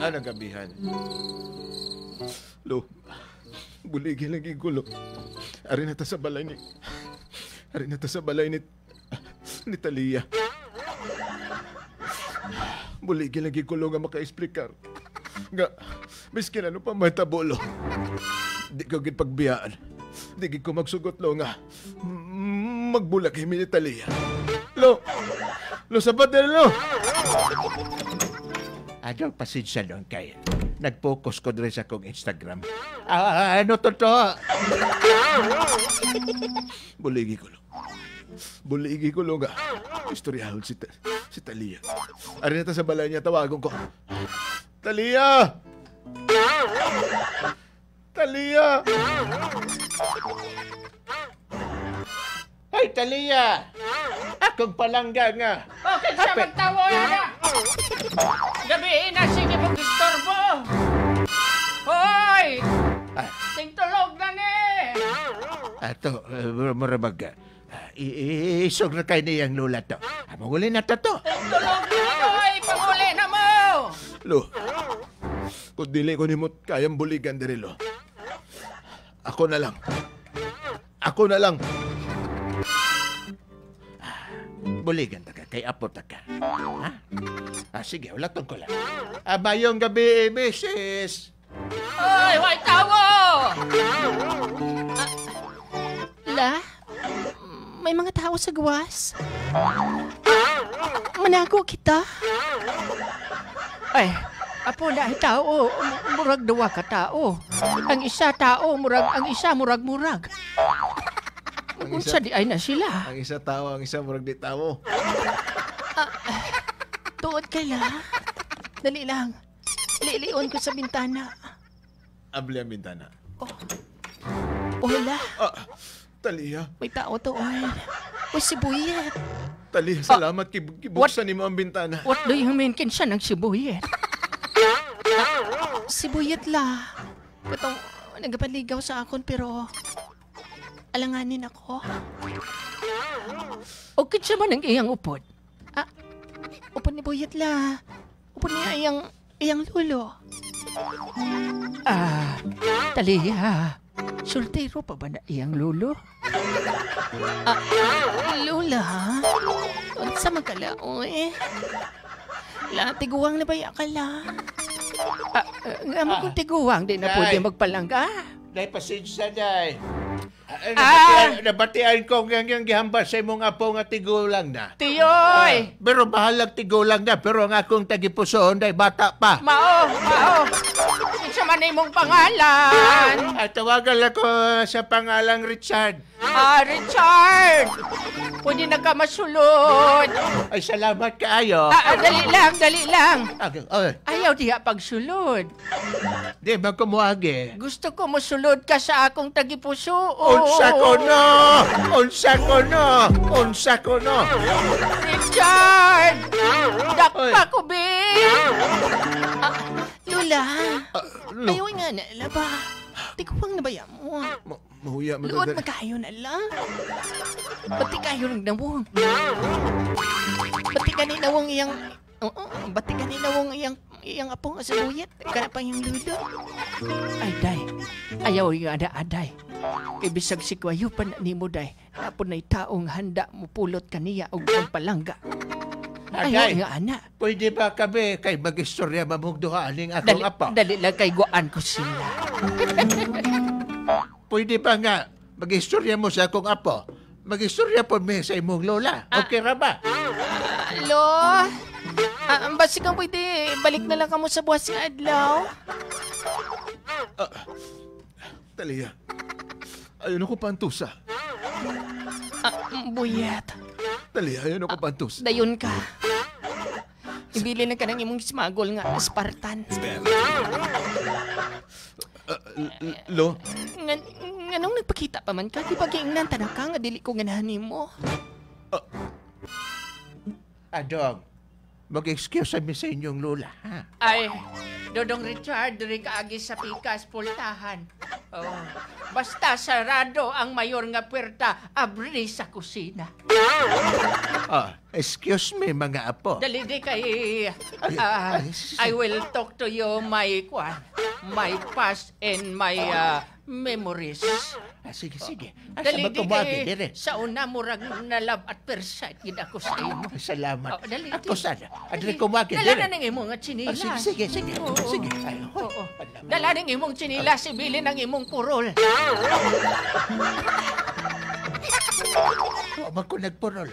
Nagabihan. Lo, buligi lagi ko, lo. Ari na ta sa balay ni... Ari na ta sa balay ni Talia. Buligi lagi ko, lo, nga maka-explicar. Nga, miskin ano pa mahitabo, lo. Di ko gitpagbiyaan. Di ko magsugot, lo, nga. Magbulag kami ni Talia. Lo, sabat na, lo. Ano pasensya doon kay nag-focus ko rin sa kong Instagram. Ano totoo? Buligi ko, lo. Buligi ko, lo, nga. Istoryahon si Talia. Ari na ta sa balay niya, tawagon ko. Talia! Talia! Ay, Talia! Akong palangga nga. Okay, siya magtawa na. Gabihin na, sige mong istorbo. Hoy! Tingtulog na ni. Ato, marabag. Isog na kayo niyang lula to. Manguli na to. Tingtulog na, hoy! Panguli na mo! Lo, kung dili ko nimot kayang buligan diri, lo. Ako na lang. Buligan ta ka, kay apo ta ka. Ha? Sige, wala ko lang. Mayong gabi, misis. Hoy, way tawo! La? May mga tao sa gawas? Manago kita? Ay, apo na tao, murag duwa ka tao. Ang isa tao, ang isa murag. Unsa di ay na sila? Ang isa tao, ang isa murag di tao. Tuod ka la? Dali lang. Lilion ko sa bintana. Abli ang bintana. Wala. Talia. May tao doon. May sibuyet. Talia, salamat. Kibuksan ni mo ang bintana. What do you mean? Kinsa ng sibuyet? Sibuyet la. Katong nagapaligaw sa akon pero alanganin ako. O kinsa man ang iyang upod? Upod ni Buyet la. Upod niya iyang lulo. Talia. Soltero pa ba na iyang lulo? Lula, ha? Sa magkalao eh. La, tiguang na ba ka la? Nga mo kung tiguang, di na pwede magpalangga. Day, pasensya, day. Nabatian ko yung gihambal sa imong apo nga tigulang na. Tiyoy! Pero bahalag tigulang na, pero ang akong tagipusoon, day, bata pa. Mao! Isa man imong pangalan. Tawagan ako sa pangalang Richard. Richard! Pwede na ka masulod. Ay, salamat kaayo. Dali lang. Okay. Ayaw diha pagsulod. Di ba kumuagi? Gusto ko masulod ka sa akong tagipuso. Unsa ko no. Richard! Dakpa ko, be! Lula, ayaw nga na, ba? Tiguang na ba yan mo? Mahuya mo. Luod magkayo na lang. Pati kayo ng nawong. Pati kaninawong iyang... Bati kaninawong iyang apong asabuyat. Kana pa yung lulo. Ay, day. Ayaw yung ada-aday. Ibisag si Kwayo pa na ni mo, day. Napon na'y taong handa mo pulot kaniya o magpalangga. Ayaw yung ana. Pwede ba kami kay mag-istorya mamugduha aning akong apa? Dali lang kay guan ko sila. Pwede ba nga mag-istorya mo sa akong apo? Mag-istorya po mi sa imong lola. Okay ra ba? Lo, basi kang pwede balik na lang kamo sa buwas si Adlaw. Talia, ayun ako pantusa. Buyet. Talia, ayun ako pantusa. Dayon ka. Ibili na ka ng imong smagol nga Spartan. Lo? Nganong nagpakita pa man ka? Di ba giingnan tanang ka nga dili ko ganahanin mo? Adong, mag-excuse kami sa inyong lola, ha? Ay, Dodong Richard, diri ka agi sa pikas, pultahan. Basta sarado ang mayor nga puwerta, abri sa kusina. Excuse me, mga apo. Dali di kay I will talk to you my past and my memories. Sige. Dali Asa ba di tumagi kay dire? sa una murag na love at first sight gid ako sa imo. Salamat. Dali Ako di. sana. Adre kumagi Dala dire. na ng imong chinilas. Sige. Oo. Sige. Ay, Oo. Dala ng imong chinilas, ibilin ang imong kurol. Wag ko nagpurol.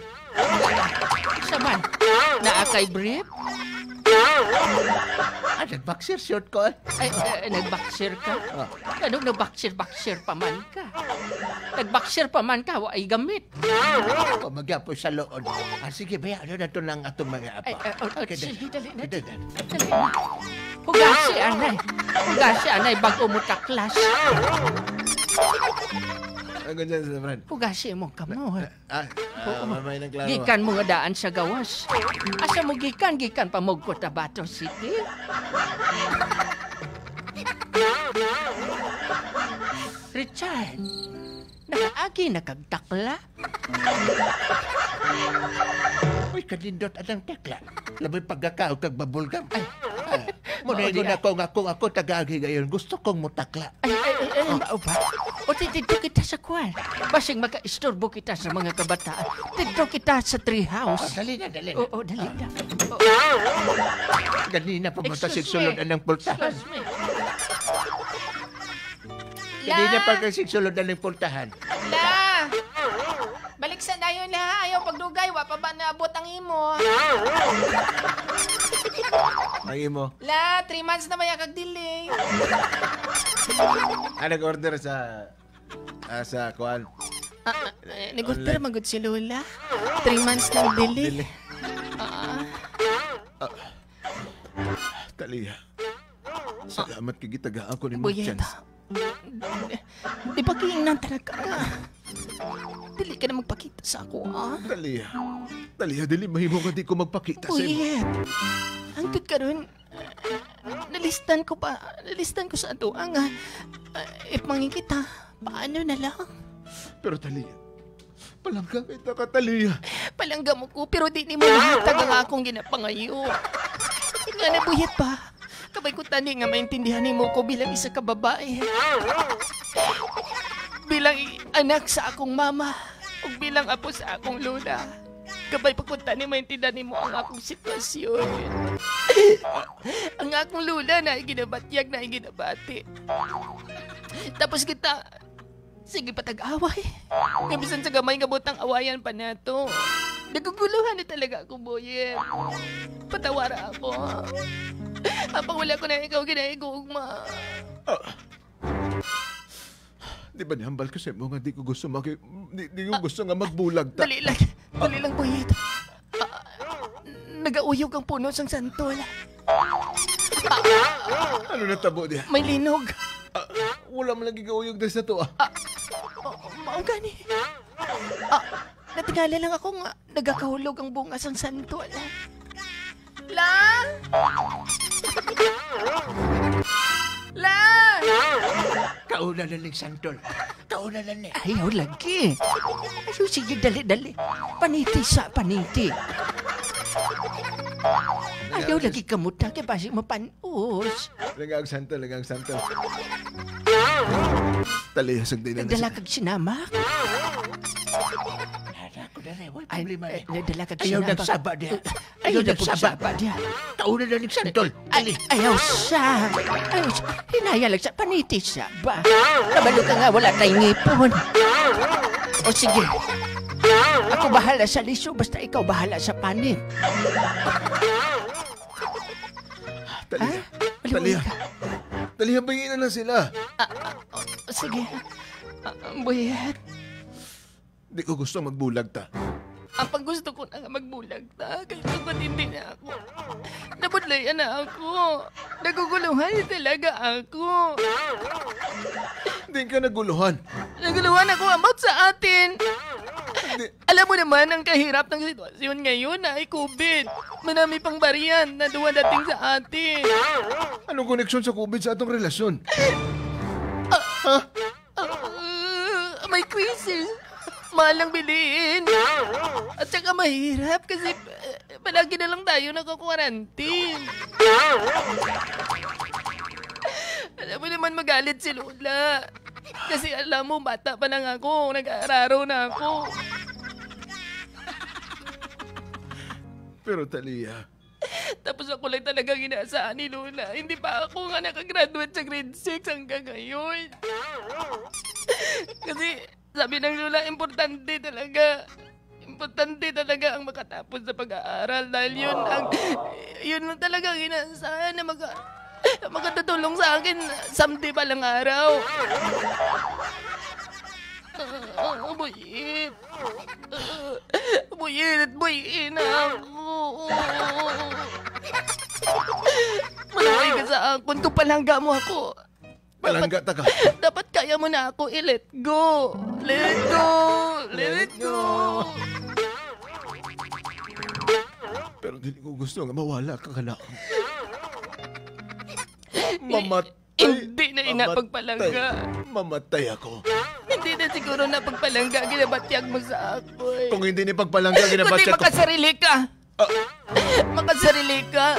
Saman, naa kay brief? Nag-boxer short ko. Ay, nagbaksir ka? Anong nagbaksir pa man ka? Nagbaksir pa man ka, wa ay gamit. Magapoy sa loon. Sige, baya, ano na ito ng atong mga Ay, apa? sige, dali na. Dali. Dali na. Hugasi anay, bago mo taklas. Ang ganyan sa friend. Hugasi mo kamot. Mamay ng klaro. Gikan mo nga daan sa gawas. Asa mo gikan pa mo Cotabato City. Richard, nakaagi nakagtakla. Uy, kanindot anang tekla. Labi pagkakaw kag babulgam. Muna yun ako tagagi ngayon. Gusto kong mutakla. Ay, mao ba? O dito kita sa kwan. Basing maka-istorbo kita sa mga kabataan. Dito kita sa treehouse. Dali na. Oo, dali na. Ganina pumunta Excuse sigsulod me. anang pultahan. Excuse me. Ganina pagka sigsulod anang pultahan. La! Balik sa dayon la. Ayaw pagdugay. Wa pa ba naabot ang imo? Ang imo. La, 3 months na maya kag-delay. Nag-order sa kuan. Nag-order magod si Lola. 3 months na delay. Taliya. Salamat kay gitagaan ko ni mo Buyet. chance. Di ba kiingnan talaga ka? Dili ka na magpakita sa ako, ah? Taliya, dili mahimo ka di ko magpakita sa imo. Buyet. Hangtod ka ron. Nalistan ko sa ato ang if mangikita, paano na lang? Pero Taliya, palangga kita ka Taliya. Palangga mo ko, pero di ni mo mahatag ang akong ginapangayo. Nga na buyet pa. Kabay ko tani nga maintindihan ni mo ko bilang isa ka babae. Bilang anak sa akong mama. O bilang apo sa akong lola. Kabay pagpunta ni maintindihan ni mo ang akong sitwasyon. Ang akong lola na ginabatyag na ginabati. Tapos kita, sige patag-away. Kabisan sa gamay nga butang awayan pa nato. Naguguluhan na talaga ako, Boyet. Patawara ako. Apang wala ko na ikaw ginaigugma. Di ba nihambal ko sa imo nga di ko gusto di ko gusto nga magbulag ta. Dali lang, Boyet. Nagauyog ang puno sang santol. Ano na tabo diya? May linog. Wala man lagi gauyog dahil sa to Mao gani. Natingala lang ako nga nagakahulog ang bunga sang santol. La! Kauna na ning santol. Kauna na ni. Ayaw lagi. Ayaw, sige, dali. Paniti. Ayaw lagi kamuta kay basi mapanos. Lagang santo. Taliya, sagdi na Nagdala kag sinamak. Ako na rin. Wala Ay, problema eh. nagdala kag Ayaw sinamak. nagsaba diya. Ayaw nagsaba diya. Kauna na ning santol. Ay, ayaw siya. Hinaya lang siya. Paniti siya ba? Kabalo ka nga, wala tayong ngipon. O sige. Ako bahala sa liso, basta ikaw bahala sa panit. Taliya. Taliya, bayin na sila. Sige. Buyet. Di ko gusto magbulag ta. Ang pag gusto ko na nga magbulag ta, kaya pagod hindi na ako. Nabudlayan na ako. Naguguluhan talaga ako. Di ka naguluhan. Naguluhan ako about sa atin. Di- Alam mo naman ang kahirap ng sitwasyon ngayon na ay COVID. Marami pang bariyan na duwadating sa atin. Anong koneksyon sa COVID sa atong relasyon? May crisis. mahal lang biliin. At saka mahirap kasi palagi na lang tayo naka-quarantine. Alam mo naman magalit si Lola. Kasi alam mo, bata pa lang ako, nag-aararo na ako. Pero Talia, Tapos ako lang talaga inaasahan ni Lola. Hindi pa ako nga nakagraduate sa grade 6 hanggang ngayon. Kasi sabi ng Lola, importante talaga ang makatapos sa pag-aaral dahil yun lang talaga ang inaasahan na makatutulong sa akin someday palang araw. Buyit. Buyin ako. Malaway ka sa akon kung palangga mo ako. palangga ta ka. Dapat kaya mo na ako i-let go. Let go. Pero hindi ko gusto nga mawala ka na. Mamatay. Hindi na inapagpalangga. Mamatay ako. Hindi na siguro napagpalangga ginabatyag mo sa ako eh. Kung hindi ni pagpalangga, Kundi ginabatya ko. makasarili ka. Makasarili ka.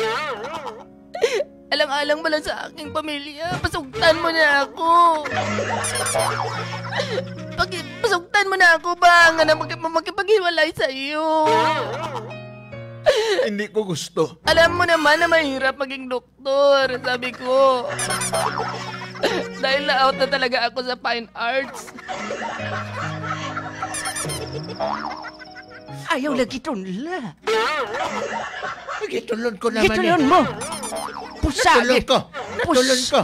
Alang-alang mo lang sa aking pamilya. Pasugtan mo na ako. Pasugtan mo na ako ba? Nga na makipaghiwalay sa iyo. Hindi ko gusto. Alam mo naman na mahirap maging doktor, sabi ko. Dahil na-out na talaga ako sa fine arts. Ayaw lagi tunla. Gitulon ko naman Gitulon mo. Pusagit. Natulon ko.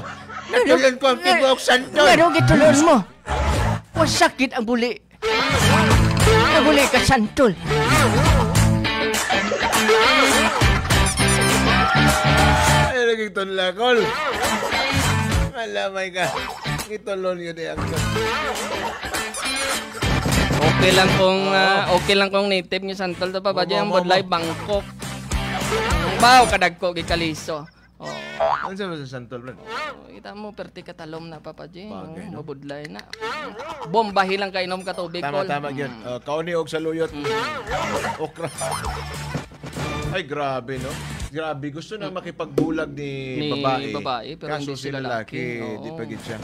Natulon ko ang tibuok santol. Ano gitulon mo? Pusakit ang buli. Ang buli ka santol. Ay, naging lakol. Malamay ka. Itulon yun eh. Okay lang kung native ni Santol to papadya ang bodlay Bangkok. Baw kadagko gikaliso. Oh, Ano sa Santol, Brad? kita mo perti katalom na papadya. Bagay, no? Mabudlay na. Bombahi lang kainom ka tubig kol. Tama yun. Kauni og saluyot. Okra. Ay, grabe, no? Grabe. Gusto nang makipagbulag ni babae. Pero Kaso hindi si sila lalaki, lalaki. di Oo. pagit siya.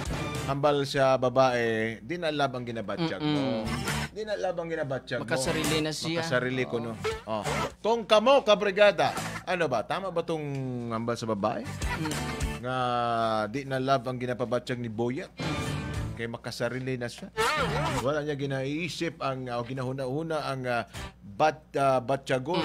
Hambal siya babae, di na labang ginabatsyag mo. Di na labang ginabatsyag mo. Makasarili na siya. Makasarili ko, no? Oh. Kung kamo, kabrigada, ano ba? Tama ba tong hambal sa babae? Nga di na love ang ginapabatsyag ni Boyet? Kay makasarili na siya. Wala niya ginaiisip ang o ginahuna-una ang batyagon